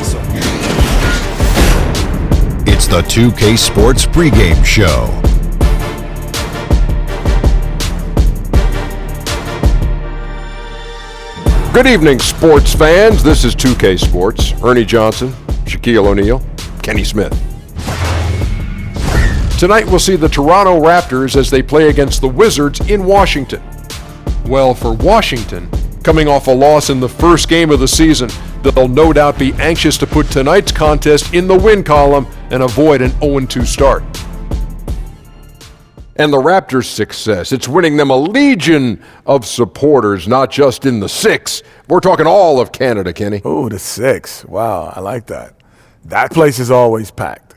so. It's the 2K Sports pregame show. Good evening, sports fans. This is 2K Sports. Ernie Johnson, Shaquille O'Neal, Kenny Smith. Tonight we'll see the Toronto Raptors as they play against the Wizards in Washington. Well, for Washington, coming off a loss in the first game of the season, they'll no doubt be anxious to put tonight's contest in the win column and avoid an 0-2 start. And the Raptors' success, it's winning them a legion of supporters, not just in the 6. We're talking all of Canada, Kenny. Oh, the 6. Wow, I like that. That place is always packed.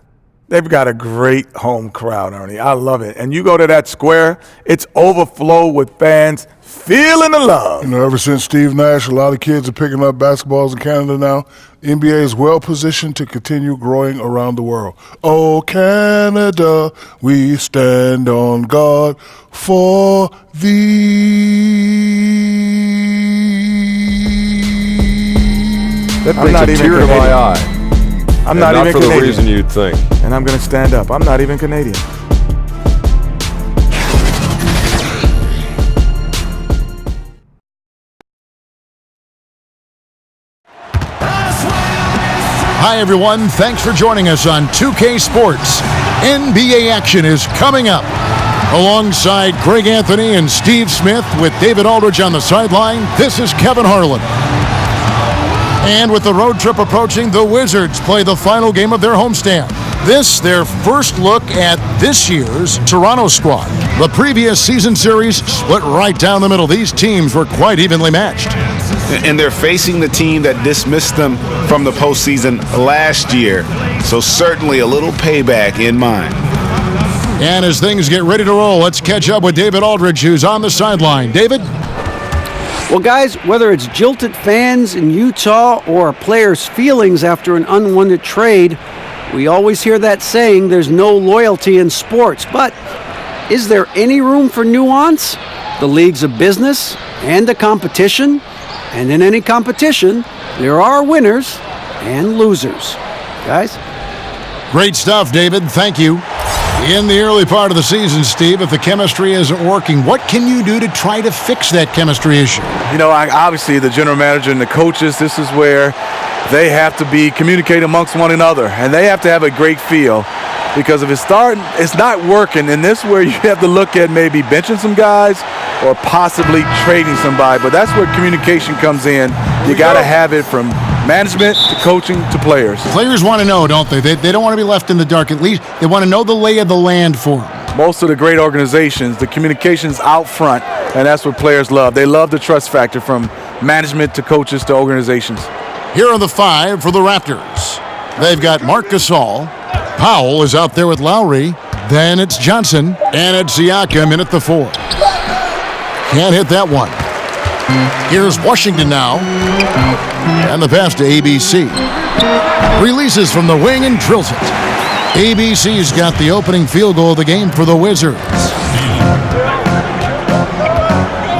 They've got a great home crowd, Ernie. I love it. And you go to that square, it's overflow with fans feeling the love. You know, ever since Steve Nash, a lot of kids are picking up basketballs in Canada now. NBA is well positioned to continue growing around the world. Oh, Canada, we stand on guard for thee. That brings a tear to my eye. I'm not even Canadian. Not for the reason Canadian. you'd think. And I'm going to stand up. I'm not even Canadian. Hi, everyone. Thanks for joining us on 2K Sports. NBA action is coming up. Alongside Greg Anthony and Steve Smith with David Aldridge on the sideline, this is Kevin Harlan. And with the road trip approaching, the Wizards play the final game of their homestand. This, their first look at this year's Toronto squad. The previous season series split right down the middle. These teams were quite evenly matched. And they're facing the team that dismissed them from the postseason last year. So certainly a little payback in mind. And as things get ready to roll, let's catch up with David Aldridge, who's on the sideline. David? Well, guys, whether it's jilted fans in Utah or players' feelings after an unwanted trade, we always hear that saying, there's no loyalty in sports. But is there any room for nuance? The league's a business and a competition. And in any competition, there are winners and losers. Guys? Great stuff, David. Thank you. In the early part of the season, Steve, if the chemistry isn't working, what can you do to try to fix that chemistry issue? You know, obviously the general manager and the coaches, this is where they have to be communicating amongst one another, and they have to have a great feel, because if it's not working, and this is where you have to look at maybe benching some guys or possibly trading somebody. But that's where communication comes in. You got to have it from management to coaching to players. Players want to know, don't they? They don't want to be left in the dark. At least they want to know the lay of the land for them. Most of the great organizations, the communication's out front, and that's what players love. They love the trust factor from management to coaches to organizations. Here are the 5 for the Raptors. They've got Marc Gasol. Powell is out there with Lowry. Then it's Johnson. And it's Siakam in at the 4. Can't hit that one. Here's Washington now. And the pass to ABC. Releases from the wing and drills it. ABC's got the opening field goal of the game for the Wizards.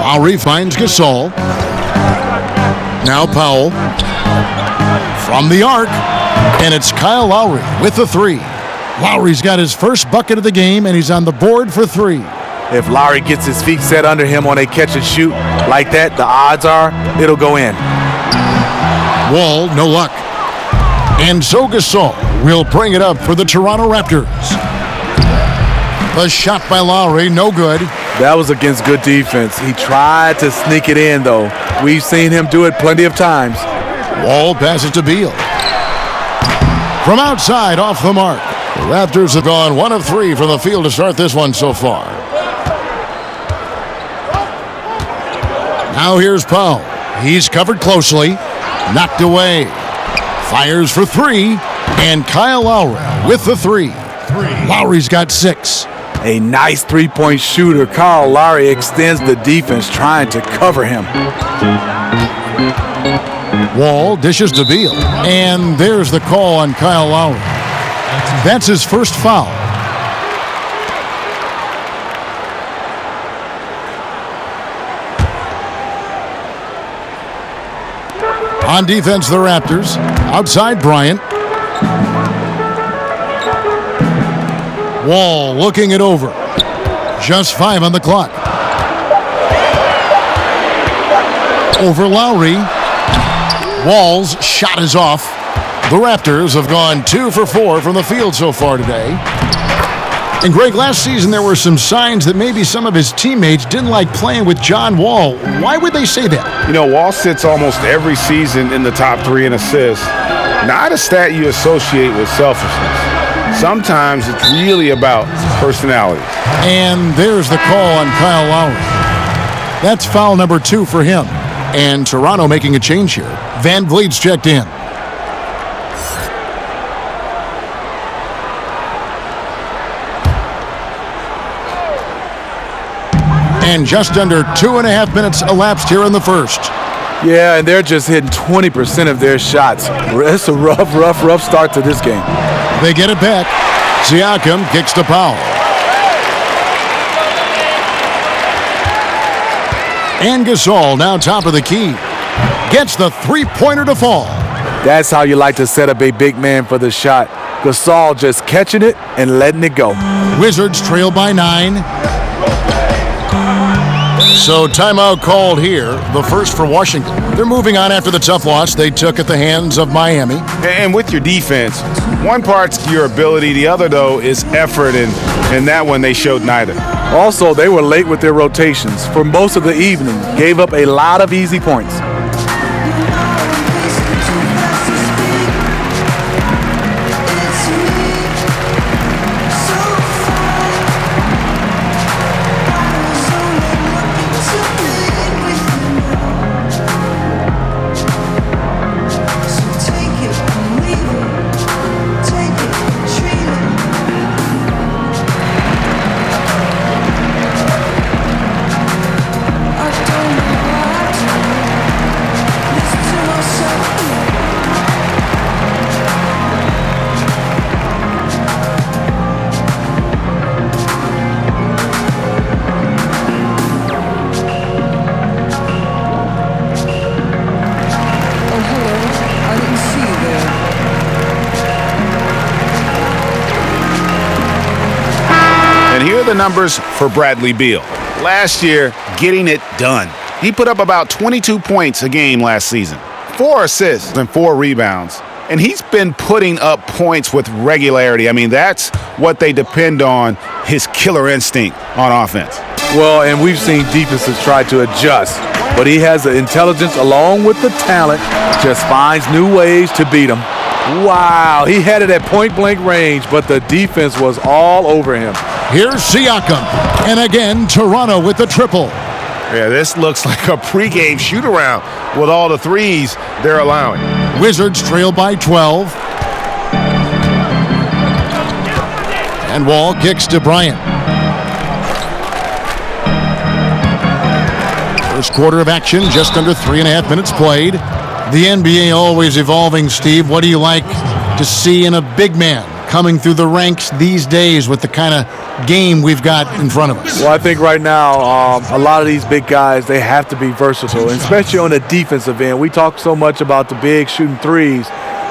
Lowry finds Gasol. Now Powell. From the arc. And it's Kyle Lowry with the 3. Lowry's got his first bucket of the game, and he's on the board for 3. If Lowry gets his feet set under him on a catch and shoot like that, the odds are it'll go in. Wall, no luck. And so Gasol will bring it up for the Toronto Raptors. A shot by Lowry, no good. That was against good defense. He tried to sneak it in, though. We've seen him do it plenty of times. Wall passes to Beal. From outside, off the mark. The Raptors have gone 1 of 3 from the field to start this one so far. Now here's Powell. He's covered closely. Knocked away. Fires for 3. And Kyle Lowry with the 3. Lowry's got 6. A nice three-point shooter. Kyle Lowry extends the defense trying to cover him. Wall dishes to Beal. And there's the call on Kyle Lowry. That's his first foul. On defense, the Raptors. Outside Bryant. Wall looking it over. Just 5 on the clock. Over Lowry. Wall's shot is off. The Raptors have gone 2 for 4 from the field so far today. And Greg, last season there were some signs that maybe some of his teammates didn't like playing with John Wall. Why would they say that? You know, Wall sits almost every season in the top 3 in assists. Not a stat you associate with selfishness. Sometimes it's really about personality. And there's the call on Kyle Lowry. That's foul number 2 for him. And Toronto making a change here. Van Vliet's checked in. And just under 2.5 minutes elapsed here in the first. Yeah, and they're just hitting 20% of their shots. It's a rough start to this game. They get it back. Siakam kicks to Powell. And Gasol now top of the key. Gets the three-pointer to fall. That's how you like to set up a big man for the shot. Gasol just catching it and letting it go. Wizards trail by 9. So timeout called here, the first for Washington. They're moving on after the tough loss they took at the hands of Miami. And with your defense, one part's your ability, the other, though, is effort, and that one they showed neither. Also, they were late with their rotations for most of the evening, gave up a lot of easy points. The numbers for Bradley Beal. Last year, getting it done. He put up about 22 points a game last season, 4 assists and 4 rebounds. And he's been putting up points with regularity. I mean, that's what they depend on, his killer instinct on offense. Well, and we've seen defenses try to adjust, but he has the intelligence along with the talent, just finds new ways to beat them. Wow, he had it at point-blank range, but the defense was all over him. Here's Siakam, and again, Toronto with the triple. Yeah, this looks like a pregame shoot-around with all the threes they're allowing. Wizards trail by 12. And Wall kicks to Bryant. First quarter of action, just under 3.5 minutes played. The NBA always evolving, Steve. What do you like to see in a big man coming through the ranks these days with the kind of game we've got in front of us? Well, I think right now a lot of these big guys, they have to be versatile, especially on the defensive end. We talk so much about the big shooting threes,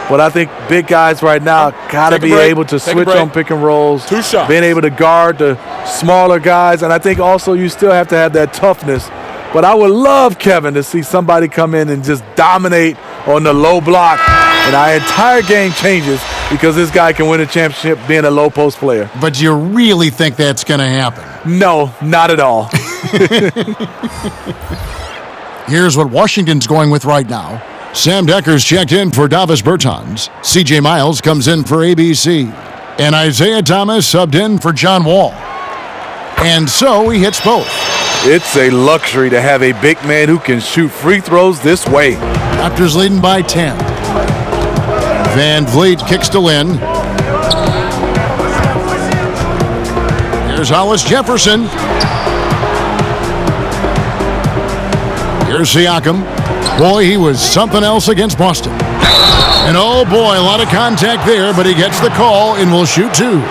but I think big guys right now got to be able to switch on pick and rolls, being able to guard the smaller guys, and I think also you still have to have that toughness. But I would love, Kevin, to see somebody come in and just dominate on the low block, and our entire game changes because this guy can win a championship being a low post player. But you really think that's going to happen? No, not at all. Here's what Washington's going with right now. Sam Decker's checked in for Davis Bertans. C.J. Miles comes in for ABC. And Isaiah Thomas subbed in for John Wall. And so he hits both. It's a luxury to have a big man who can shoot free throws this way. Raptors leading by 10. Van Vliet kicks to Lynn. Here's Hollis Jefferson. Here's Siakam. Boy, he was something else against Boston. And oh boy, a lot of contact there, but he gets the call and will shoot 2.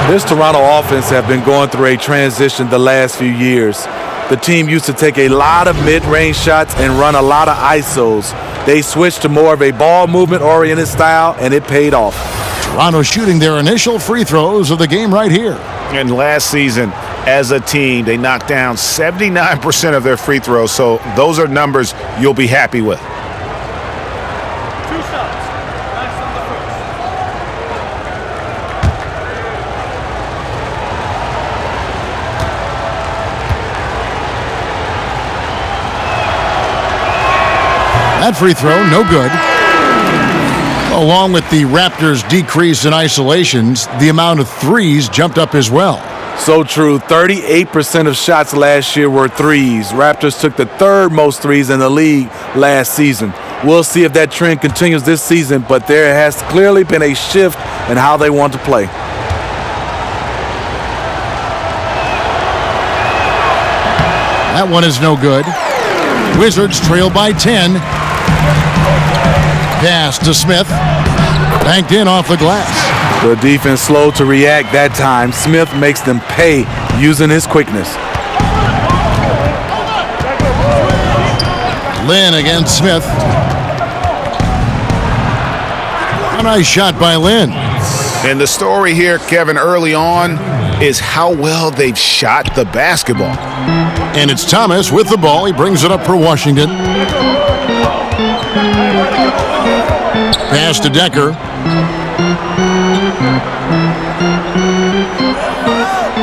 This Toronto offense have been going through a transition the last few years. The team used to take a lot of mid-range shots and run a lot of ISOs. They switched to more of a ball movement-oriented style, and it paid off. Toronto shooting their initial free throws of the game right here. And last season, as a team, they knocked down 79% of their free throws, so those are numbers you'll be happy with. 2 shots. Nice on the first. That free throw, no good. Along with the Raptors' decrease in isolations, the amount of threes jumped up as well. So true. 38% of shots last year were threes. Raptors took the 3rd most threes in the league last season. We'll see if that trend continues this season, but there has clearly been a shift in how they want to play. That one is no good. Wizards trail by 10. Pass to Smith. Banked in off the glass. The defense slow to react that time. Smith makes them pay using his quickness. Lynn against Smith. A nice shot by Lynn. And the story here, Kevin, early on is how well they've shot the basketball. And it's Thomas with the ball. He brings it up for Washington. Pass to Decker.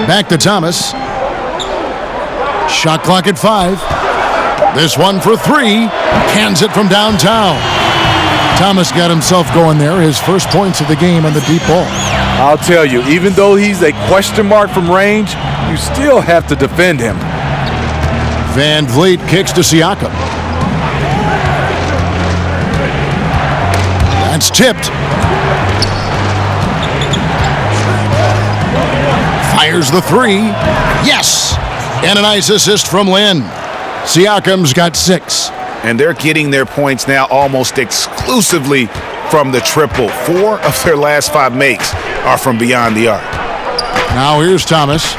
Back to Thomas. Shot clock at 5. This one for 3. Cans it from downtown. Thomas got himself going there. His first points of the game on the deep ball. I'll tell you, even though he's a question mark from range, you still have to defend him. Van Vliet kicks to Siakam. That's tipped. Fires the 3. Yes! And a nice assist from Lynn. Siakam's got 6. And they're getting their points now almost exclusively from the triple. 4 of their last 5 makes are from beyond the arc. Now here's Thomas.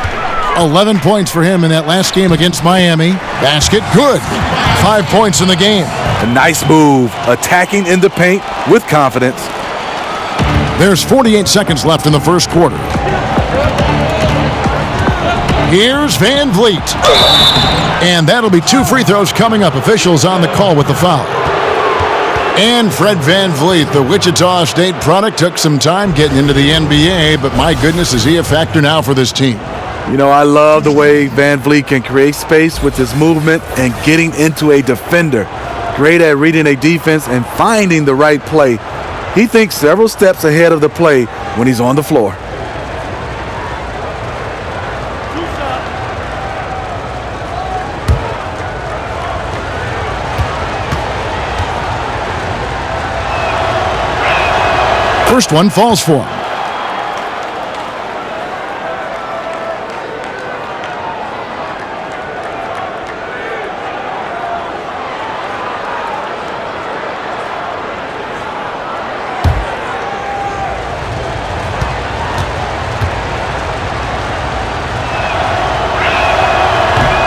11 points for him in that last game against Miami. Basket, good. 5 points in the game. A nice move, attacking in the paint with confidence. There's 48 seconds left in the first quarter. Here's Van Vliet. And that'll be 2 free throws coming up. Officials on the call with the foul. And Fred Van Vliet, the Wichita State product, took some time getting into the NBA, but my goodness, is he a factor now for this team? You know, I love the way Van Vliet can create space with his movement and getting into a defender. Great at reading a defense and finding the right play. He thinks several steps ahead of the play when he's on the floor. First one falls for him.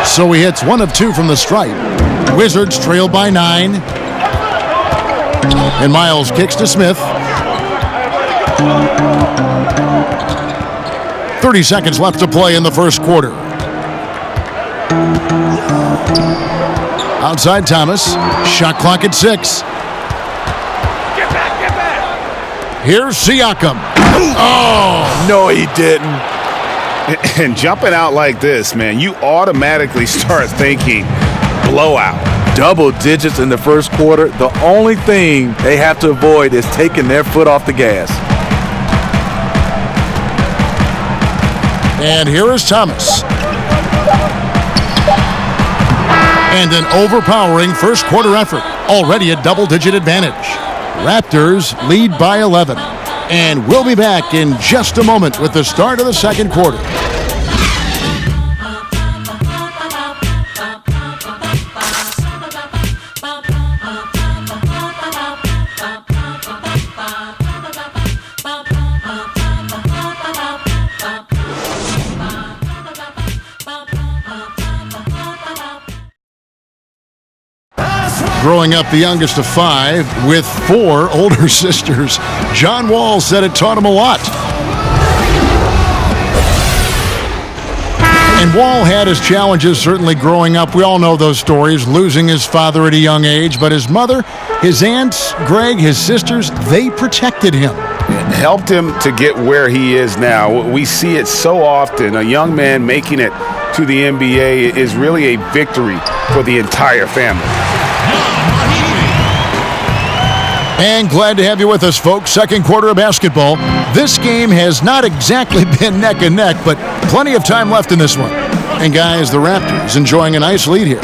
So he hits 1 of 2 from the stripe. Wizards trail by 9. And Miles kicks to Smith. 30 seconds left to play in the first quarter. Outside Thomas. Shot clock at 6. Get back! Here's Siakam. Oh, no, he didn't. And jumping out like this, man, you automatically start thinking blowout. Double digits in the first quarter. The only thing they have to avoid is taking their foot off the gas. And here is Thomas. And an overpowering first quarter effort. Already a double-digit advantage. Raptors lead by 11. And we'll be back in just a moment with the start of the second quarter. growing up the youngest of 5 with 4 older sisters. John Wall said it taught him a lot. And Wall had his challenges certainly growing up. We all know those stories, losing his father at a young age. But his mother, his aunts, Greg, his sisters, they protected him. It helped him to get where he is now. We see it so often. A young man making it to the NBA is really a victory for the entire family. And glad to have you with us, folks. Second quarter of basketball. This game has not exactly been neck and neck, but plenty of time left in this one. And guys, the Raptors enjoying a nice lead here.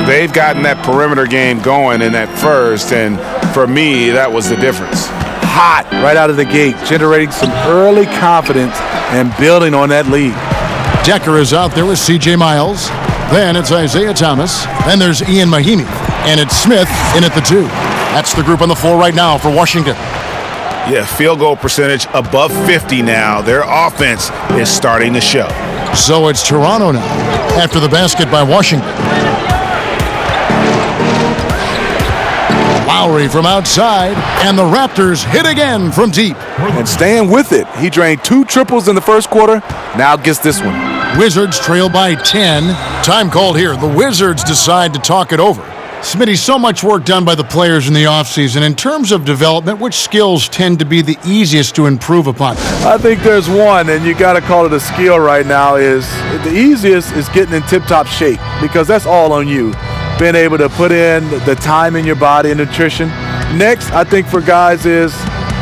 They've gotten that perimeter game going in that first, and for me, that was the difference. Hot right out of the gate, generating some early confidence and building on that lead. Decker is out there with C.J. Miles. Then it's Isaiah Thomas. Then there's Ian Mahimi. And it's Smith in at the 2. That's the group on the floor right now for Washington. Yeah, field goal percentage above 50 now. Their offense is starting to show. So it's Toronto now after the basket by Washington. Lowry from outside, and the Raptors hit again from deep. And staying with it. He drained 2 triples in the first quarter. Now gets this one. Wizards trail by 10. Time called here. The Wizards decide to talk it over. Smitty, so much work done by the players in the offseason. In terms of development, which skills tend to be the easiest to improve upon? I think there's one, and you got to call it a skill right now, is the easiest is getting in tip-top shape, because that's all on you. Being able to put in the time in your body and nutrition. Next, I think for guys is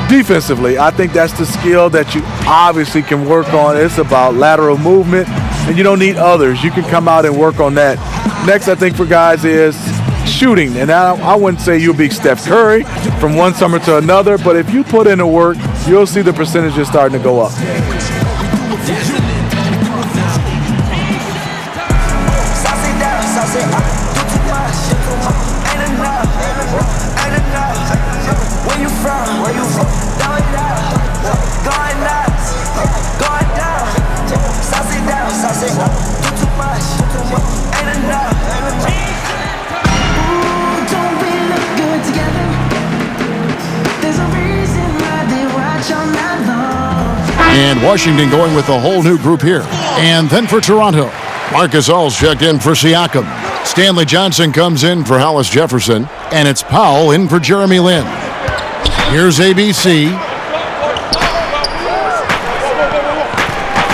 defensively. I think that's the skill that you obviously can work on. It's about lateral movement, and you don't need others. You can come out and work on that. Next, I think for guys is shooting. And I wouldn't say you'll be Steph Curry from one summer to another, but if you put in the work, you'll see the percentages starting to go up. And Washington going with a whole new group here. And then for Toronto, Marcus All's checked in for Siakam. Stanley Johnson comes in for Hollis Jefferson. And it's Powell in for Jeremy Lin. Here's ABC.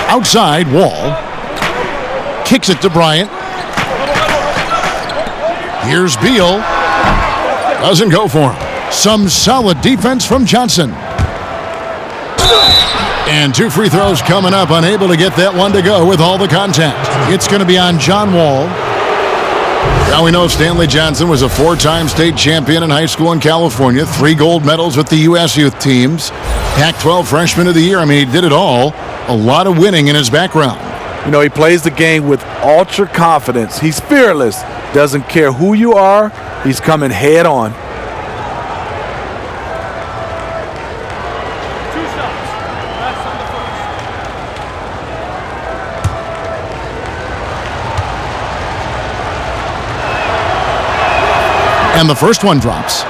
Outside, Wall. Kicks it to Bryant. Here's Beal. Doesn't go for him. Some solid defense from Johnson. And 2 free throws coming up, unable to get that one to go with all the contact. It's going to be on John Wall. Now we know Stanley Johnson was a 4-time state champion in high school in California, 3 gold medals with the U.S. youth teams, Pac-12 Freshman of the Year. I mean, he did it all. A lot of winning in his background. You know, he plays the game with ultra confidence. He's fearless. Doesn't care who you are. He's coming head on. And the first one drops.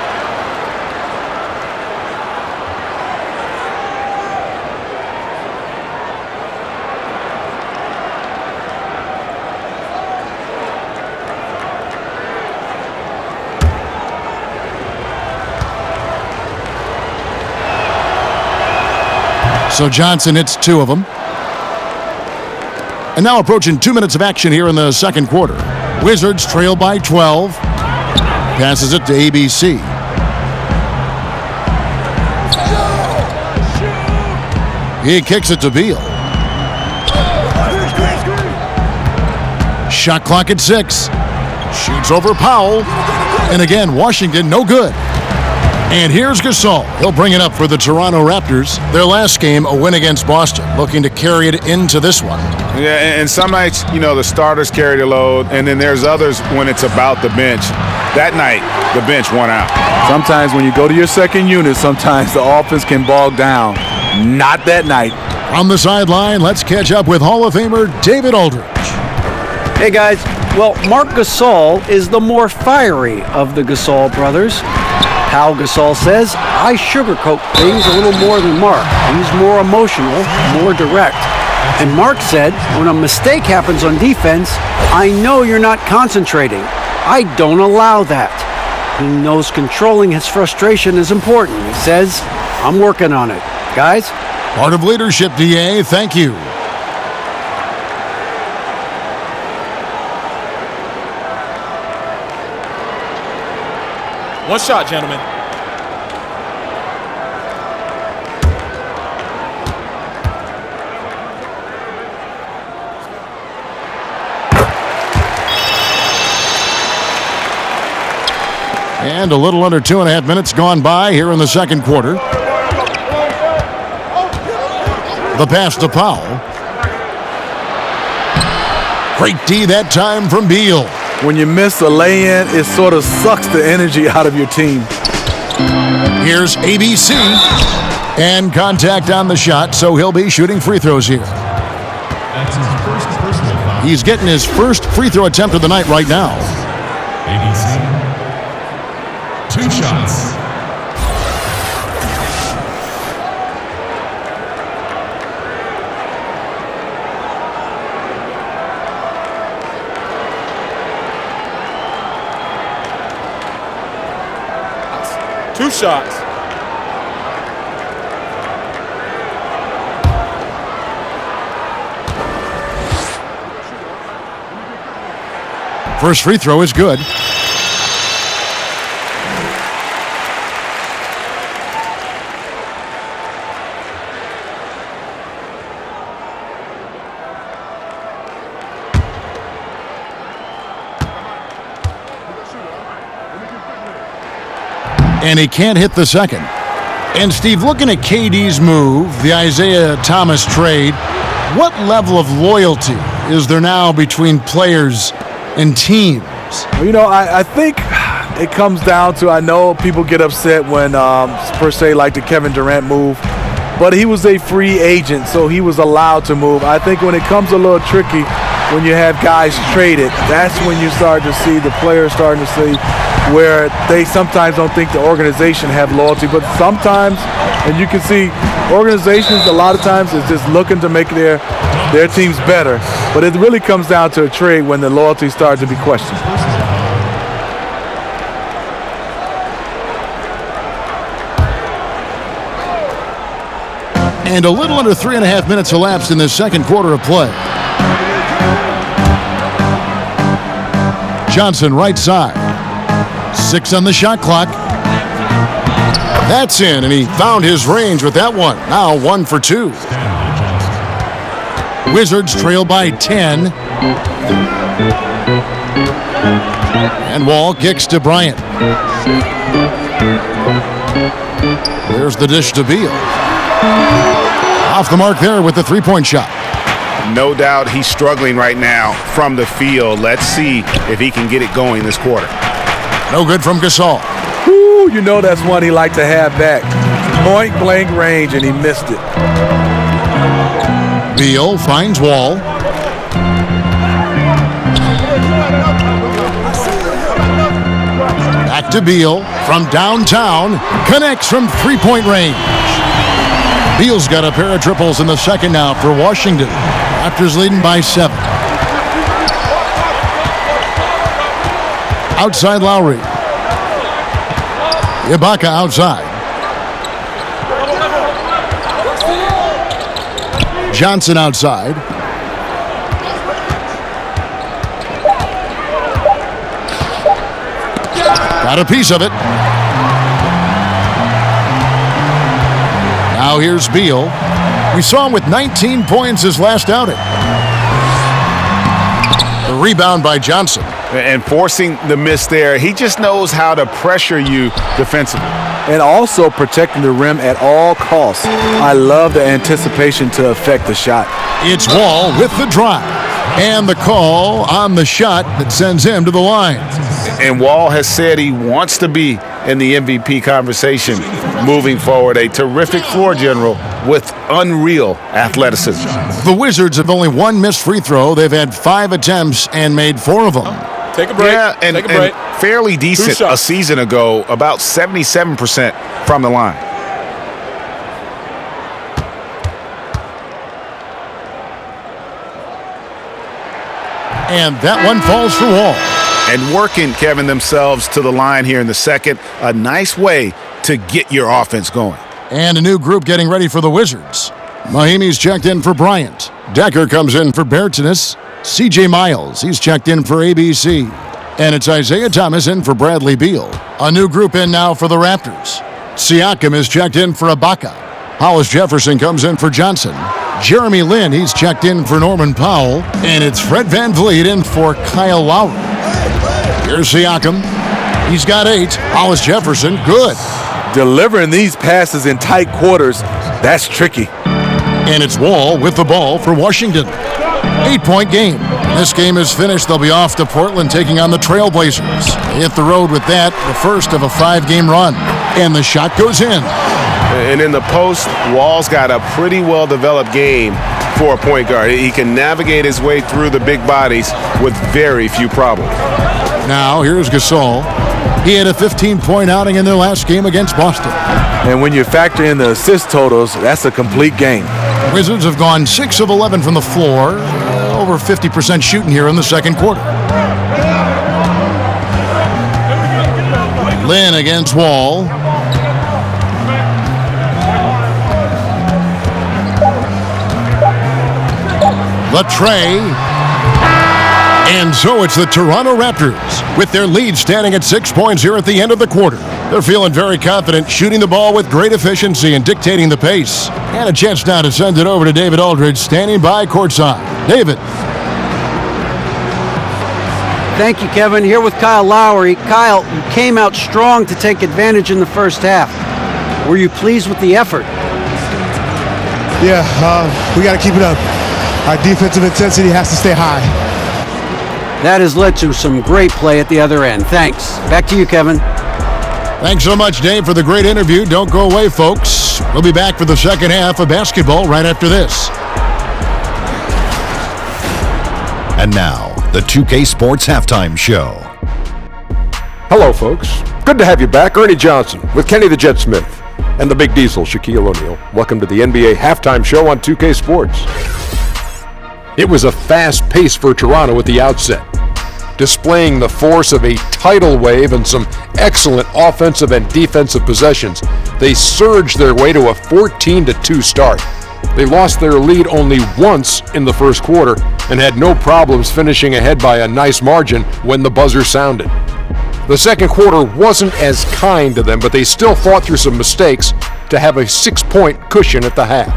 So Johnson hits 2 of them. And now approaching 2 minutes of action here in the second quarter. Wizards trail by 12. Passes it to ABC. He kicks it to Beal. Shot clock at 6. Shoots over Powell. And again, Washington, no good. And here's Gasol. He'll bring it up for the Toronto Raptors. Their last game, a win against Boston, looking to carry it into this one. Yeah, and some nights, you know, the starters carry the load, and then there's others when it's about the bench. That night, the bench won out. Sometimes when you go to your second unit, sometimes the offense can bog down. Not that night. From the sideline, let's catch up with Hall of Famer David Aldridge. Hey guys, well, Marc Gasol is the more fiery of the Gasol brothers. Pau Gasol says, I sugarcoat things a little more than Marc. He's more emotional, more direct. And Marc said, when a mistake happens on defense, I know you're not concentrating. I don't allow that. He knows controlling his frustration is important. He says, I'm working on it. Guys? Part of leadership, DA. Thank you. One shot, gentlemen. And a little under 2.5 minutes gone by here in the second quarter. The pass to Powell. Great D that time from Beal. When you miss a lay-in, it sort of sucks the energy out of your team. Here's ABC. And contact on the shot, so he'll be shooting free throws here. That's his first personal foul. He's getting his first free throw attempt of the night right now. ABC. 2 shots. Two shots. First free throw is good. And he can't hit the second. And Steve, looking at KD's move, the Isaiah Thomas trade, what level of loyalty is there now between players and teams? You know, I think it comes down to, I know people get upset when, per se, like the Kevin Durant move, but he was a free agent, so he was allowed to move. I think when it comes a little tricky, when you have guys traded, that's when you start to see the players starting to see where they sometimes don't think the organization have loyalty, but sometimes, and you can see organizations a lot of times is just looking to make their teams better, but it really comes down to a trade when the loyalty starts to be questioned. And a little under 3.5 minutes elapsed in the second quarter of play. Johnson right side. 6 on the shot clock. That's in, and he found his range with that one. Now 1 for 2. Wizards trail by 10. And Wall kicks to Bryant. There's the dish to Beal. Off the mark there with the three-point shot. No doubt he's struggling right now from the field. Let's see if he can get it going this quarter. No good from Gasol. Ooh, you know that's one he liked to have back. Point blank range, and he missed it. Beal finds Wall. Back to Beal from downtown. Connects from three-point range. Beal's got a pair of triples in the second now for Washington. Raptors leading by 7. Outside Lowry. Ibaka outside. Johnson outside. Got a piece of it. Now here's Beal. We saw him with 19 points his last outing. The rebound by Johnson. And forcing the miss there, he just knows how to pressure you defensively. And also protecting the rim at all costs. I love the anticipation to affect the shot. It's Wall with the drive. And the call on the shot that sends him to the line. And Wall has said he wants to be in the MVP conversation. moving forward. A terrific floor general with unreal athleticism. The Wizards have only one missed free throw. They've had 5 attempts and made 4 of them. Take a break. Yeah, and fairly decent a season ago, about 77% from the line. And that one falls for Wall. And working, Kevin, themselves to the line here in the second. A nice way to get your offense going. And a new group getting ready for the Wizards. Mahimi's checked in for Bryant. Decker comes in for Bertanis. C.J. Miles, he's checked in for ABC. And it's Isaiah Thomas in for Bradley Beal. A new group in now for the Raptors. Siakam is checked in for Ibaka. Hollis Jefferson comes in for Johnson. Jeremy Lin, he's checked in for Norman Powell. And it's Fred VanVleet in for Kyle Lowry. Here's Siakam. He's got 8. Hollis Jefferson, good. Delivering these passes in tight quarters, that's tricky. And it's Wall with the ball for Washington. 8-point game. This game is finished. They'll be off to Portland taking on the Trailblazers. They hit the road with that, the first of a 5-game run. And the shot goes in. And in the post, Wall's got a pretty well-developed game for a point guard. He can navigate his way through the big bodies with very few problems. Now, here's Gasol. He had a 15-point outing in their last game against Boston. And when you factor in the assist totals, that's a complete game. Wizards have gone 6 of 11 from the floor, over 50% shooting here in the second quarter. Lin against Wall. The tray. And so it's the Toronto Raptors, with their lead standing at 6 points here at the end of the quarter. They're feeling very confident, shooting the ball with great efficiency and dictating the pace. And a chance now to send it over to David Aldridge, standing by courtside. David. Thank you, Kevin. Here with Kyle Lowry. Kyle, you came out strong to take advantage in the first half. Were you pleased with the effort? Yeah, we got to keep it up. Our defensive intensity has to stay high. That has led to some great play at the other end. Thanks. Back to you, Kevin. Thanks so much, Dave, for the great interview. Don't go away, folks. We'll be back for the second half of basketball right after this. And now, the 2K Sports Halftime Show. Hello, folks. Good to have you back. Ernie Johnson with Kenny the Jet Smith and the Big Diesel, Shaquille O'Neal. Welcome to the NBA Halftime Show on 2K Sports. It was a fast pace for Toronto at the outset, displaying the force of a tidal wave and some excellent offensive and defensive possessions. They surged their way to a 14-2 start. They lost their lead only once in the first quarter and had no problems finishing ahead by a nice margin when the buzzer sounded. The second quarter wasn't as kind to them, but they still fought through some mistakes to have a 6-point cushion at the half.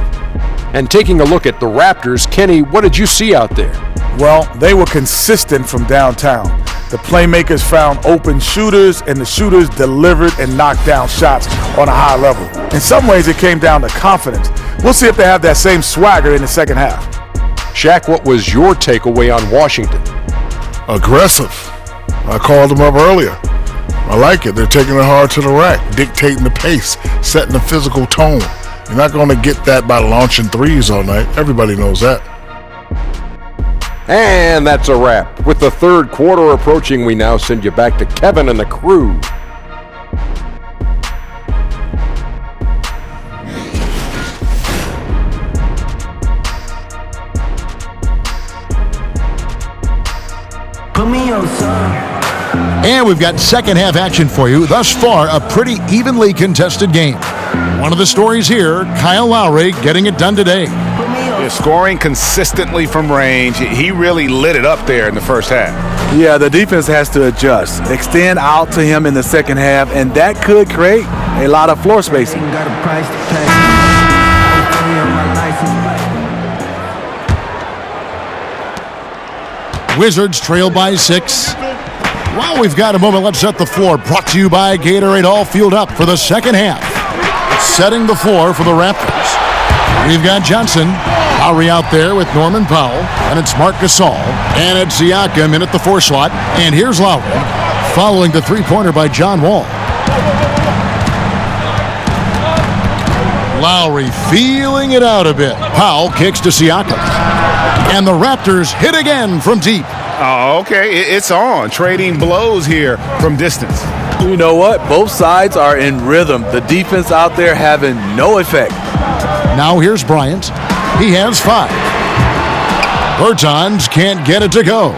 And taking a look at the Raptors, Kenny, what did you see out there? Well, they were consistent from downtown. The playmakers found open shooters, and the shooters delivered and knocked down shots on a high level. In some ways, it came down to confidence. We'll see if they have that same swagger in the second half. Shaq, what was your takeaway on Washington? Aggressive. I called them up earlier. I like it. They're taking it hard to the rack, dictating the pace, setting the physical tone. You're not going to get that by launching threes all night. Everybody knows that. And that's a wrap. With the third quarter approaching, we now send you back to Kevin and the crew. Put me on, son. And we've got second half action for you. Thus far, a pretty evenly contested game. One of the stories here, Kyle Lowry getting it done today. Yeah, scoring consistently from range. He really lit it up there in the first half. Yeah, the defense has to adjust, extend out to him in the second half, and that could create a lot of floor spacing. Wizards trail by 6. While we've got a moment, let's set the floor. Brought to you by Gatorade, all fueled up for the second half. Setting the floor for the Raptors. We've got Johnson. Lowry out there with Norman Powell. And it's Marc Gasol. And it's Siakam in at the 4 slot. And here's Lowry, following the three-pointer by John Wall. Lowry feeling it out a bit. Powell kicks to Siakam. And the Raptors hit again from deep. Oh, okay. It's on. Trading blows here from distance. You know what? Both sides are in rhythm. The defense out there having no effect. Now here's Bryant. He has 5. Bertans can't get it to go.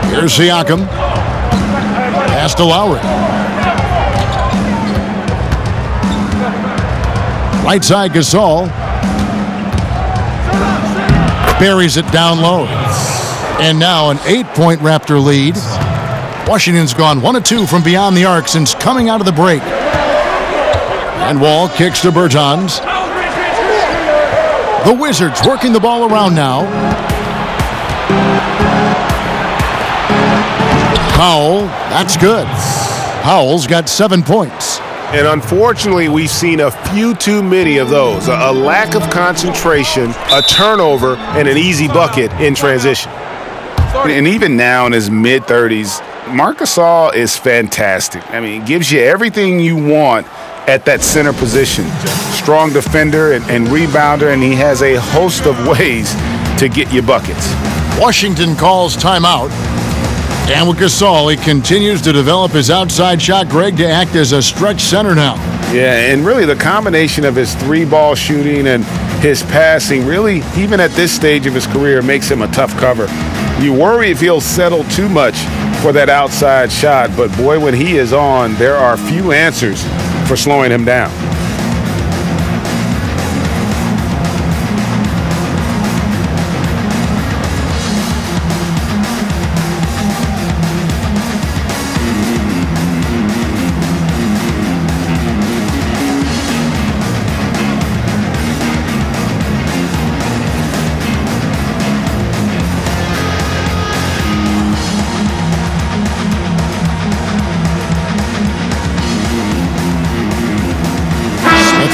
Here's Siakam. Pass to Lowry. Right side Gasol. Buries it down low. And now an 8-point Raptor lead. Washington's gone 1 of 2 from beyond the arc since coming out of the break. And Wall kicks to Bertans. The Wizards working the ball around now. Powell, that's good. Powell's got 7 points. And unfortunately, we've seen a few too many of those. A lack of concentration, a turnover, and an easy bucket in transition. And even now in his mid-30s, Marc Gasol is fantastic. I mean, gives you everything you want at that center position. Strong defender and rebounder, and he has a host of ways to get you buckets. Washington calls timeout. And with Gasol, he continues to develop his outside shot, Greg, to act as a stretch center now. Yeah, and really the combination of his 3-ball shooting and his passing really, even at this stage of his career, makes him a tough cover. You worry if he'll settle too much for that outside shot, but boy, when he is on, there are few answers for slowing him down.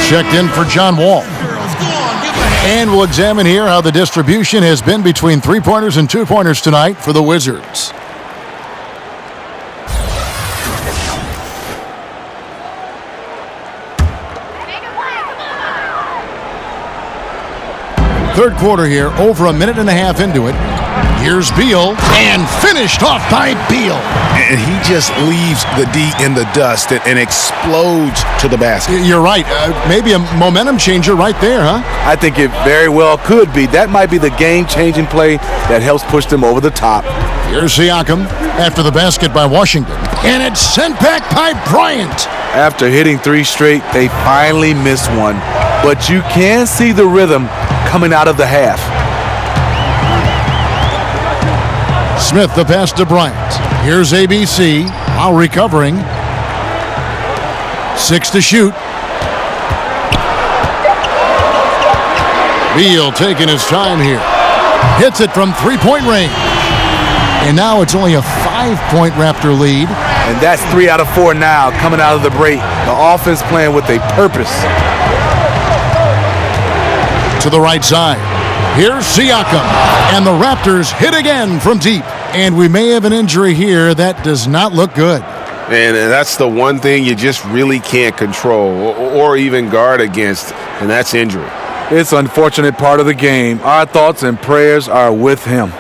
Checked in for John Wall. And we'll examine here how the distribution has been between 3-pointers and 2-pointers tonight for the Wizards. Third quarter here, over a minute and a half into it. Here's Beal, and finished off by Beal. And he just leaves the D in the dust and explodes to the basket. You're right. Maybe a momentum changer right there, huh? I think it very well could be. That might be the game-changing play that helps push them over the top. Here's Siakam after the basket by Washington. And it's sent back by Bryant. After hitting 3 straight, they finally missed one. But you can see the rhythm coming out of the half. Smith the pass to Bryant. Here's ABC while recovering. 6 to shoot. Beal taking his time here. Hits it from 3-point range. And now it's only a 5-point Raptor lead. And that's 3 out of 4 now coming out of the break. The offense playing with a purpose. To the right side. Here's Siakam. And the Raptors hit again from deep. And we may have an injury here that does not look good. And that's the one thing you just really can't control or even guard against, and that's injury. It's an unfortunate part of the game. Our thoughts and prayers are with him.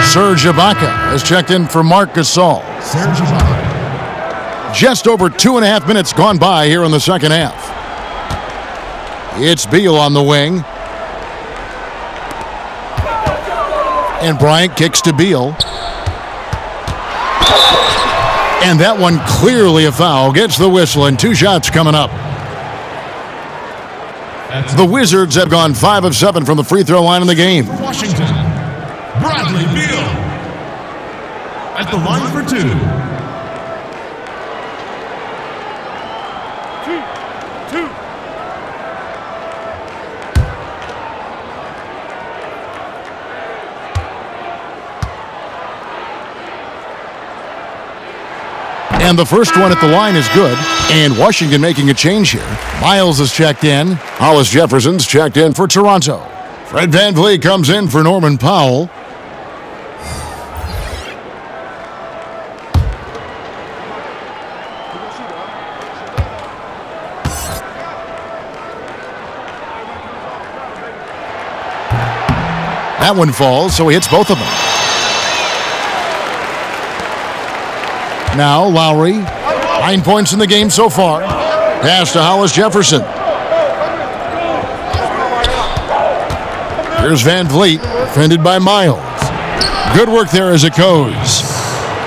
Serge Ibaka has checked in for Marc Gasol. Serge Ibaka. Just over 2.5 minutes gone by here in the second half. It's Beal on the wing. And Bryant kicks to Beal. And that one clearly a foul. Gets the whistle and 2 shots coming up. The Wizards have gone 5 of 7 from the free throw line in the game. Washington. Bradley Beal. At the line for 2. And the first one at the line is good. And Washington making a change here. Miles is checked in. Hollis Jefferson's checked in for Toronto. Fred VanVleet comes in for Norman Powell. That one falls, so he hits both of them. Now Lowry, 9 points in the game so far. Pass to Hollis Jefferson. Here's Van Vliet, defended by Miles. Good work there as it goes.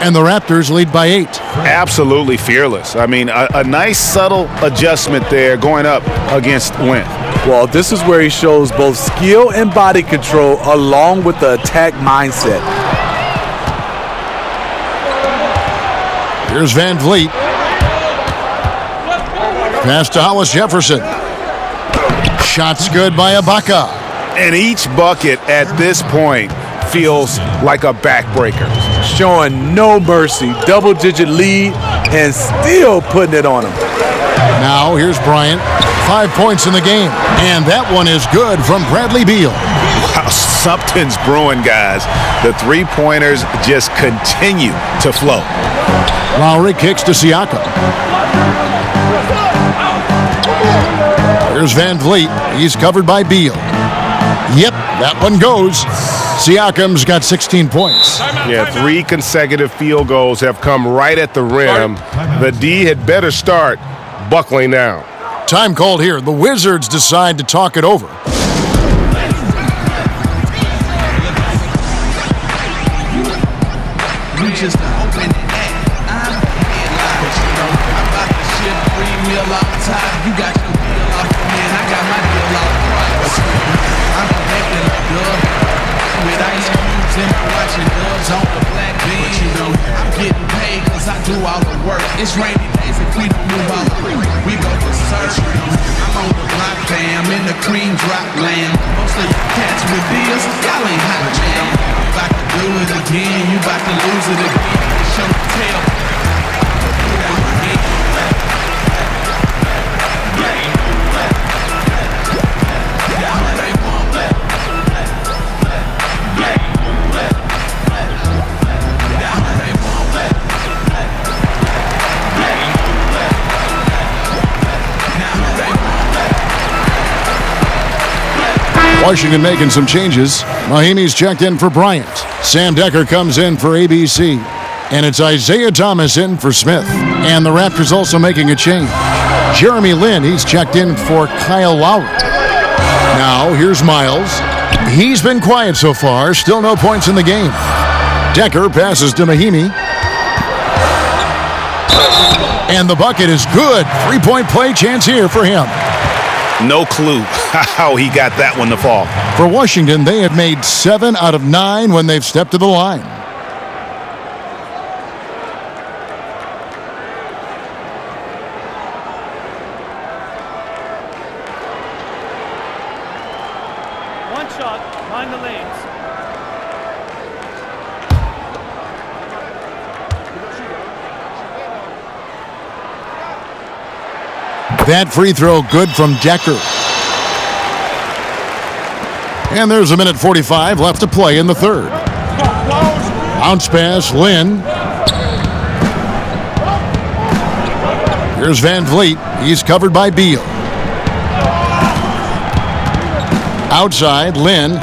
And the Raptors lead by 8. Absolutely fearless. I mean, a nice subtle adjustment there going up against Wentz. Well, this is where he shows both skill and body control along with the attack mindset. Here's Van Vliet. Pass to Hollis Jefferson. Shot's good by Ibaka. And each bucket at this point feels like a backbreaker. Showing no mercy, double-digit lead, and still putting it on him. Now here's Bryant, 5 points in the game, and that one is good from Bradley Beal. Wow, something's brewing, guys. The three-pointers just continue to flow. Lowry kicks to Siakam. Here's Van Vliet. He's covered by Beal. Yep, that one goes. Siakam's got 16 points. Yeah, 3 consecutive field goals have come right at the rim. The D had better start buckling now. Time called here. The Wizards decide to talk it over. Do all the work. It's rainy days if we don't move out. We go for search. I'm on the block, fam, in the cream drop land. Most of the cats with deals, y'all ain't hot, man. You about to do it again, you about to lose it again. Show the tail. Washington making some changes. Mahimi's checked in for Bryant. Sam Decker comes in for ABC. And it's Isaiah Thomas in for Smith. And the Raptors also making a change. Jeremy Lin, he's checked in for Kyle Lowry. Now, here's Miles. He's been quiet so far. Still no points in the game. Decker passes to Mahimi. And the bucket is good. 3-point play chance here for him. No clue how he got that one to fall. For Washington, they have made 7 out of 9 when they've stepped to the line. One shot, mind the lanes. That free throw good from Decker. And there's a minute 45 left to play in the third. Bounce pass, Lin. Here's Van Vliet. He's covered by Beal. Outside, Lin.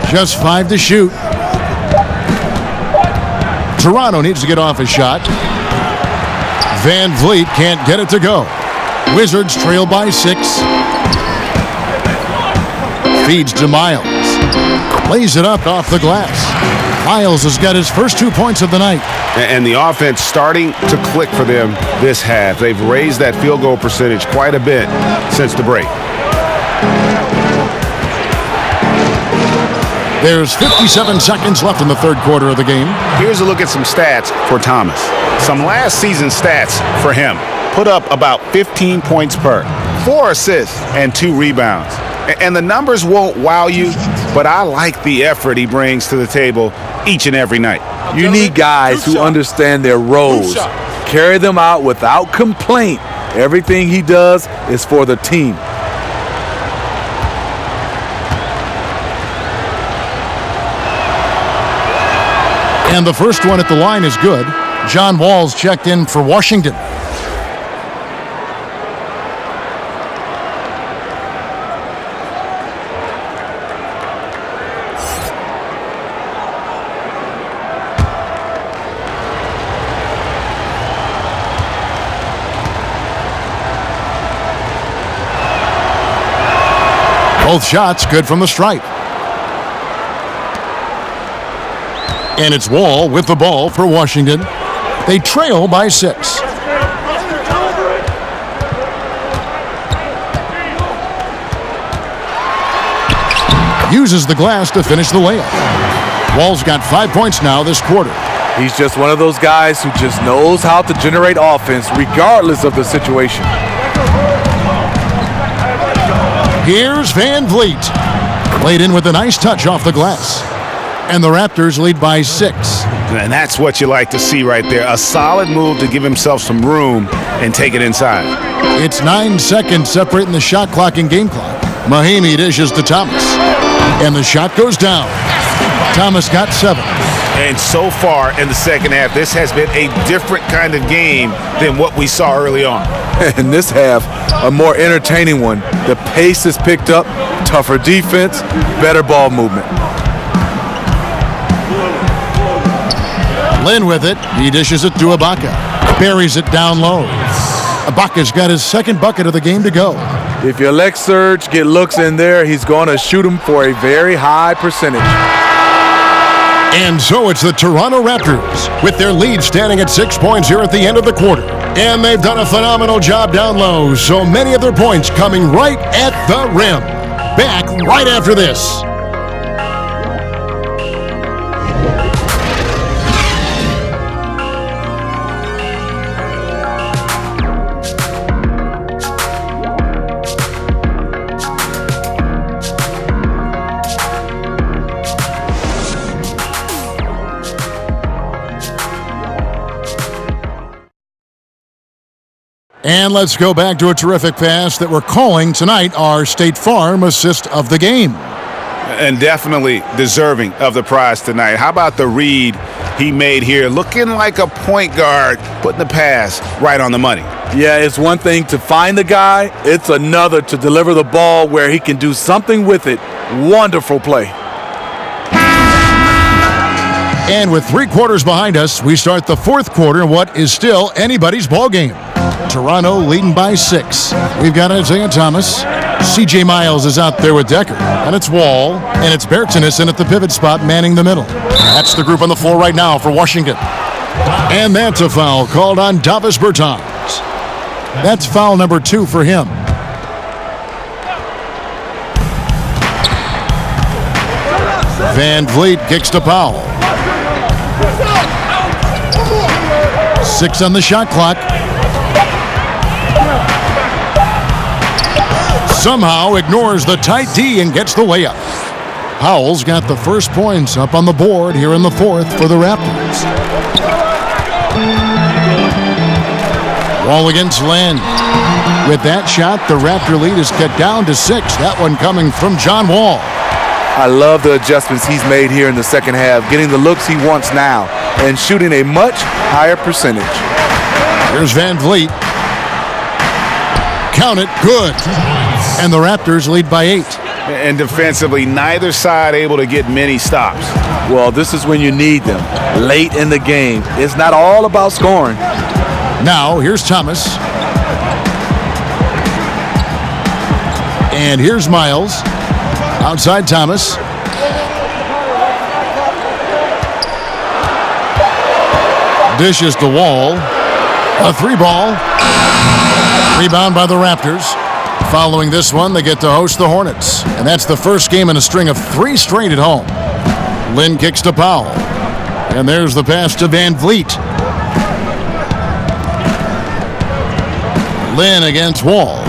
Just 5 to shoot. Toronto needs to get off his shot. Van Vliet can't get it to go. Wizards trail by 6. Feeds to Miles. Lays it up off the glass. Miles has got his first 2 points of the night. And the offense starting to click for them this half. They've raised that field goal percentage quite a bit since the break. There's 57 seconds left in the third quarter of the game. Here's a look at some stats for Thomas. Some last season stats for him. Put up about 15 points per, 4 assists, and 2 rebounds. And the numbers won't wow you, but I like the effort he brings to the table each and every night. You need guys who understand their roles. Carry them out without complaint. Everything he does is for the team. And the first one at the line is good. John Wall's checked in for Washington. Both shots good from the stripe. And it's Wall with the ball for Washington. They trail by 6. Uses the glass to finish the layup. Wall's got 5 points now this quarter. He's just one of those guys who just knows how to generate offense regardless of the situation. Here's Van Vliet. Played in with a nice touch off the glass. And the Raptors lead by 6. And that's what you like to see right there. A solid move to give himself some room and take it inside. It's 9 seconds separating the shot clock and game clock. Mahinmi dishes to Thomas. And the shot goes down. Thomas got 7. And so far in the second half, this has been a different kind of game than what we saw early on. In this half, a more entertaining one. The pace is picked up, tougher defense, better ball movement. Lin with it. He dishes it to Ibaka. Buries it down low. Ibaka's got his second bucket of the game to go. If you let Serge get looks in there, he's going to shoot him for a very high percentage. And so it's the Toronto Raptors with their lead standing at 6 points here at the end of the quarter. And they've done a phenomenal job down low, so many of their points coming right at the rim. Back right after this. And let's go back to a terrific pass that we're calling tonight our State Farm assist of the game. And definitely deserving of the prize tonight. How about the read he made here? Looking like a point guard, putting the pass right on the money. Yeah, it's one thing to find the guy. It's another to deliver the ball where he can do something with it. Wonderful play. And with 3 quarters behind us, we start the fourth quarter in what is still anybody's ball game. Toronto leading by 6. We've got Isaiah Thomas. C.J. Miles is out there with Decker. And it's Wall. And it's Bertans in at the pivot spot, manning the middle. That's the group on the floor right now for Washington. And that's a foul called on Davis Bertans. That's foul number 2 for him. Van Vliet kicks to Powell. 6 on the shot clock. Somehow ignores the tight D and gets the layup. Powell's got the first points up on the board here in the fourth for the Raptors. Wall against Lin. With that shot, the Raptor lead is cut down to 6. That one coming from John Wall. I love the adjustments he's made here in the second half, getting the looks he wants now and shooting a much higher percentage. Here's Van Vliet. Count it, good. And the Raptors lead by 8. And defensively, neither side able to get many stops. Well, this is when you need them, late in the game. It's not all about scoring. Now, here's Thomas. And here's Miles. Outside Thomas. Dishes to Wall. A 3-ball. Rebound by the Raptors. Following this one, they get to host the Hornets. And that's the first game in a string of 3 straight at home. Lin kicks to Powell. And there's the pass to Van Vliet. Lin against Wall.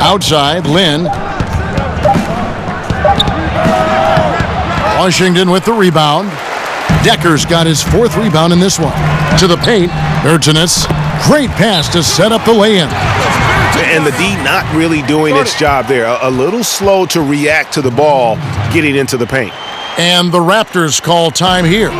Outside, Lin. Washington with the rebound. Decker's got his 4th rebound in this one. To the paint, Bertans. Great pass to set up the lay-in. And the D not really doing its job there. A little slow to react to the ball getting into the paint. And the Raptors call time here.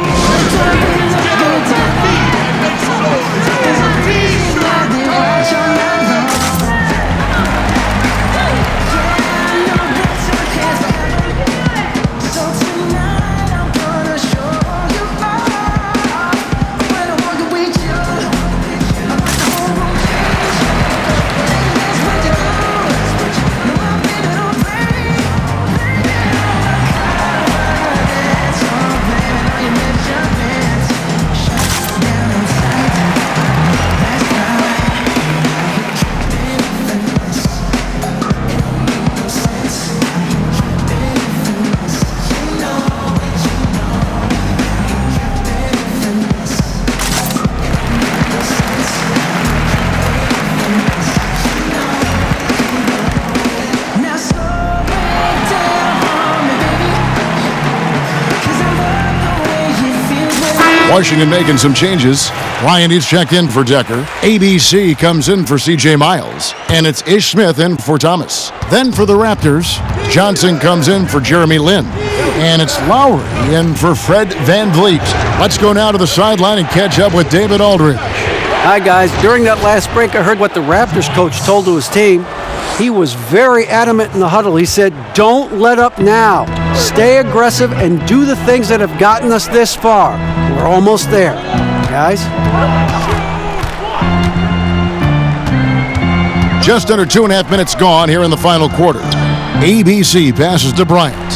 Washington making some changes. Ryan is checked in for Decker. ABC comes in for C.J. Miles. And it's Ish Smith in for Thomas. Then for the Raptors, Johnson comes in for Jeremy Lin. And it's Lowry in for Fred VanVleet. Let's go now to the sideline and catch up with David Aldridge. Hi, guys. During that last break, I heard what the Raptors coach told to his team. He was very adamant in the huddle. He said, don't let up now. Stay aggressive and do the things that have gotten us this far. We're almost there, guys. Just under 2.5 minutes gone here in the final quarter. ABC passes to Bryant.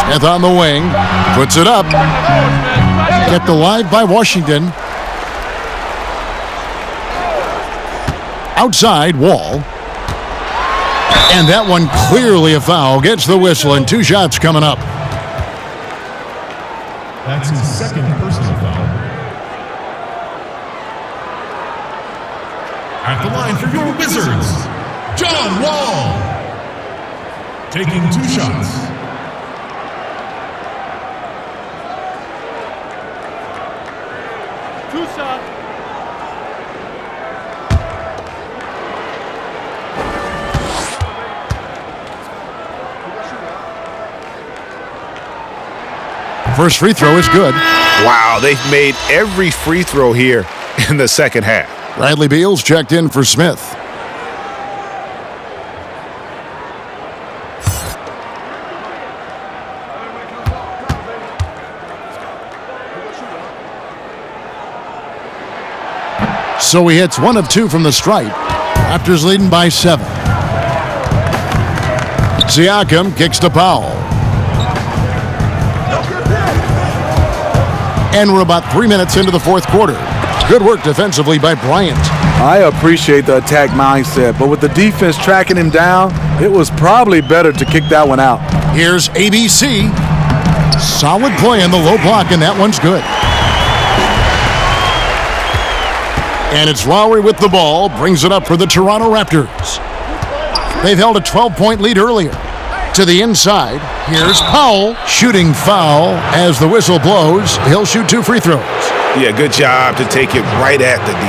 Smith on the wing. Puts it up. Kept alive by Washington. Outside, Wall. And that one clearly a foul. Gets the whistle and 2 shots coming up. That's his second personal foul. At the line for your Wizards, John Wall. Taking 2 shots. First free throw is good. Wow, they've made every free throw here in the second half. Bradley Beal's checked in for Smith. So he hits 1 of 2 from the stripe. Raptors leading by 7. Siakam kicks to Powell. And we're about 3 minutes into the fourth quarter. Good work defensively by Bryant. I appreciate the attack mindset, but with the defense tracking him down, it was probably better to kick that one out. Here's ABC. Solid play in the low block, and that one's good. And it's Lowry with the ball, brings it up for the Toronto Raptors. They've held a 12-point lead earlier. To the inside, here's Powell. Shooting foul as the whistle blows. He'll shoot 2 free throws. Yeah, good job to take it right at the D.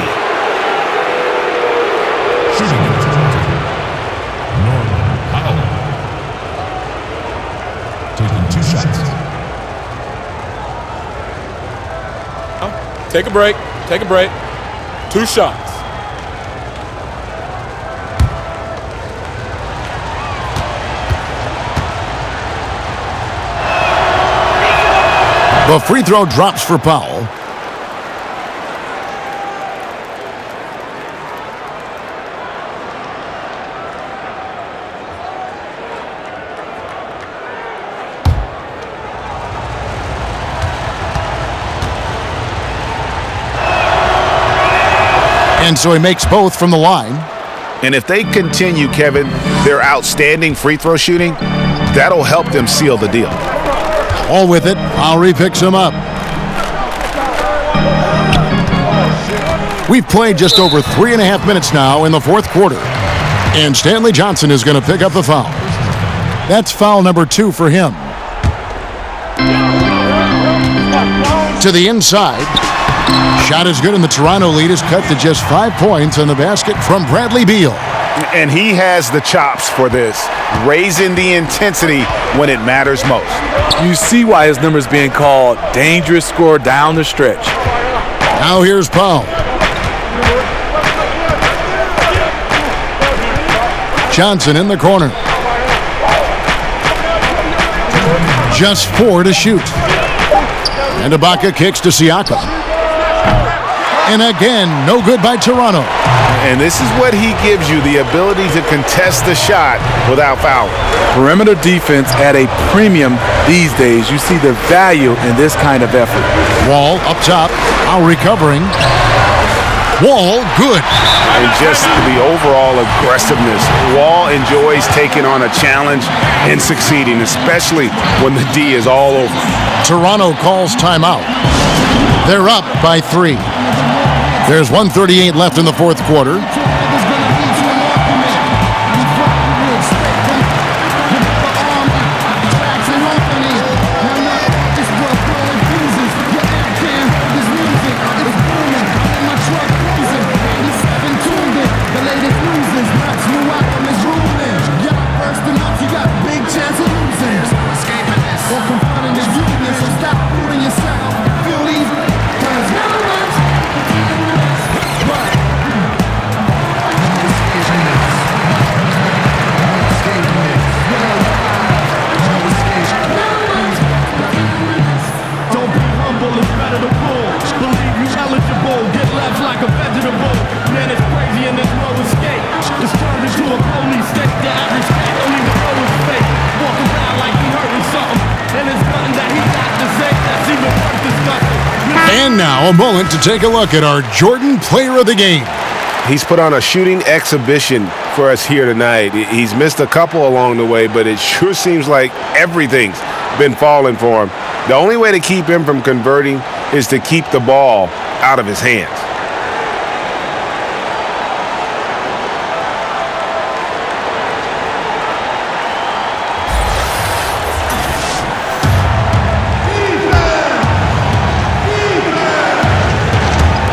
Shooting for Toronto, Norman Powell. Taking 2 shots. Take a break. Take a break. 2 shots. The free throw drops for Powell. And so he makes both from the line. And if they continue, Kevin, their outstanding free throw shooting, that'll help them seal the deal. All with it, Lowry picks him up. We've played just over 3.5 minutes now in the fourth quarter. And Stanley Johnson is going to pick up the foul. That's foul number 2 for him. To the inside. Shot is good, and the Toronto lead is cut to just 5 points on the basket from Bradley Beal. And he has the chops for this, raising the intensity when it matters most. You see why his number is being called dangerous score down the stretch. Now here's Powell. Johnson in the corner. Just 4 to shoot. And Ibaka kicks to Siakam. And again, no good by Toronto. And this is what he gives you, the ability to contest the shot without fouling. Perimeter defense at a premium these days. You see the value in this kind of effort. Wall up top, now recovering. Wall, good. And just the overall aggressiveness. Wall enjoys taking on a challenge and succeeding, especially when the D is all over. Toronto calls timeout. They're up by 3. There's 1:38 left in the fourth quarter. And now a moment to take a look at our Jordan Player of the Game. He's put on a shooting exhibition for us here tonight. He's missed a couple along the way, but it sure seems like everything's been falling for him. The only way to keep him from converting is to keep the ball out of his hands.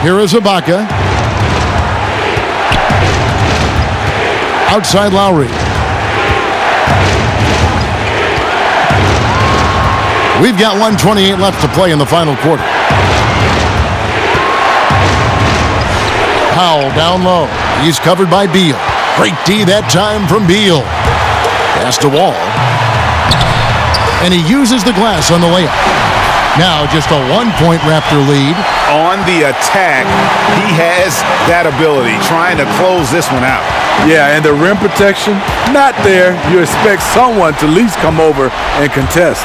Here is Ibaka. Outside Lowry. We've got 1:28 left to play in the final quarter. Powell down low. He's covered by Beal. Great D that time from Beal. Pass to Wall. And he uses the glass on the layup. Now just a 1-point Raptor lead. On the attack, he has that ability, trying to close this one out. Yeah, and the rim protection, not there. You expect someone to at least come over and contest.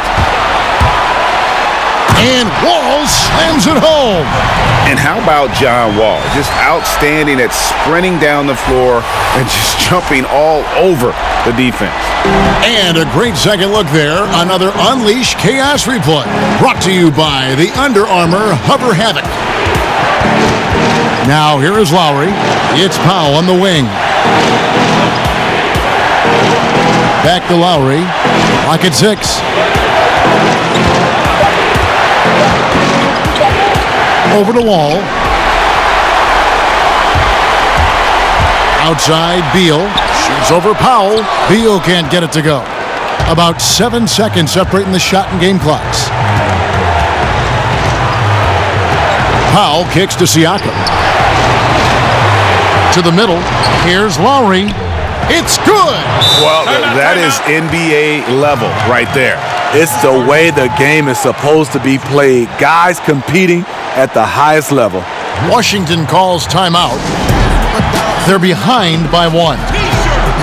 And Wall slams it home. And how about John Wall? Just outstanding at sprinting down the floor and just jumping all over the defense. And a great second look there. Another Unleash Chaos replay. Brought to you by the Under Armour Hover Havoc. Now here is Lowry. It's Powell on the wing. Back to Lowry. Lock at 6. Over to Wall. Outside, Beal. Shoots over Powell. Beal can't get it to go. About 7 seconds separating the shot and game clocks. Powell kicks to Siakam. To the middle. Here's Lowry. It's good. Well, that is NBA level right there. It's the way the game is supposed to be played. Guys competing at the highest level. Washington calls timeout. They're behind by 1.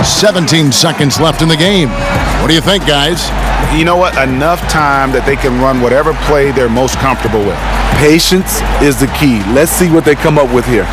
17 seconds left in the game. What do you think, guys? You know what? Enough time that they can run whatever play they're most comfortable with. Patience is the key. Let's see what they come up with here.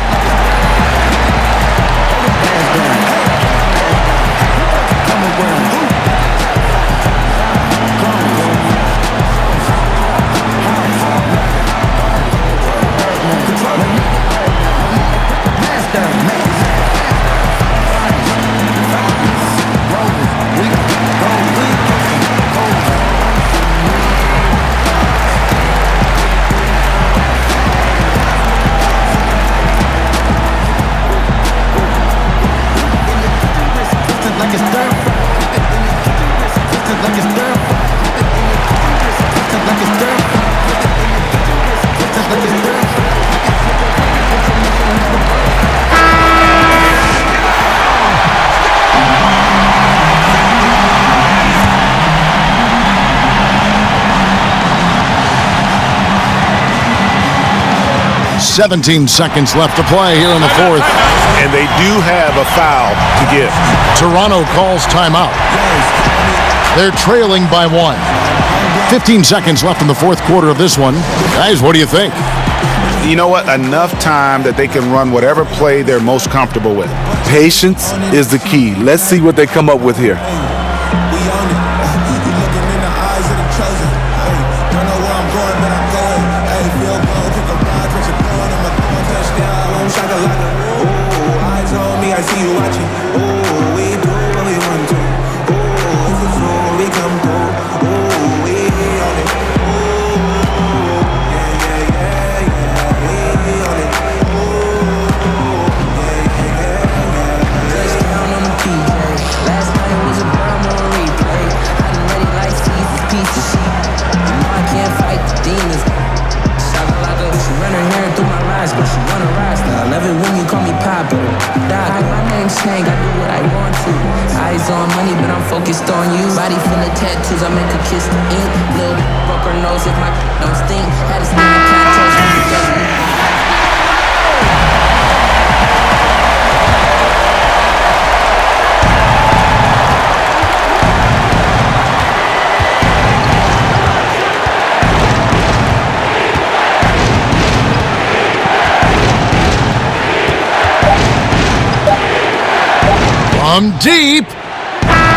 "17 seconds left to play here in the fourth. And they do have a foul to give. Toronto calls timeout. They're trailing by 1. 15 seconds left in the fourth quarter of this one. Guys, what do you think? You know what? Enough time that they can run whatever play they're most comfortable with. Patience is the key. Let's see what they come up with here. Focused on you, body full of tattoos. I make her kiss the ink. Little broke her nose if my don't stink. Had to sneak in contest. From deep.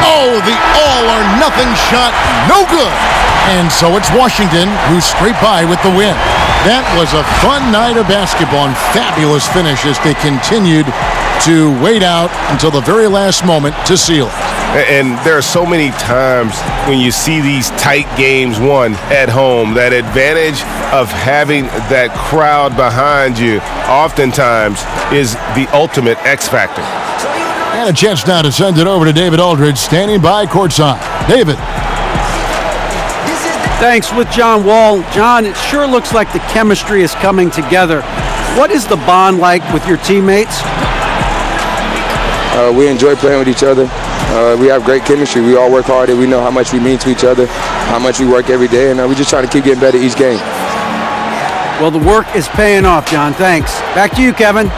Oh, the all-or-nothing shot, no good. And so it's Washington who scraped by with the win. That was a fun night of basketball and fabulous finish as they continued to wait out until the very last moment to seal it. And there are so many times when you see these tight games won at home, that advantage of having that crowd behind you oftentimes is the ultimate X factor. And a chance now to send it over to David Aldridge, standing by courtside. David. Thanks with John Wall. John, it sure looks like the chemistry is coming together. What is the bond like with your teammates? We enjoy playing with each other. We have great chemistry. We all work hard and we know how much we mean to each other, how much we work every day, and we just try to keep getting better each game. Well, the work is paying off, John. Thanks. Back to you, Kevin.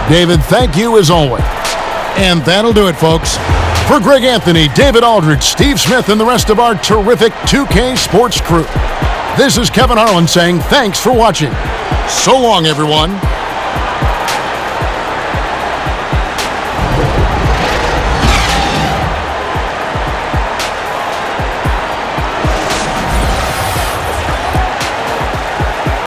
David, thank you as always. And that'll do it, folks. For Greg Anthony, David Aldridge, Steve Smith, and the rest of our terrific 2K Sports crew, this is Kevin Harlan saying thanks for watching. So long, everyone.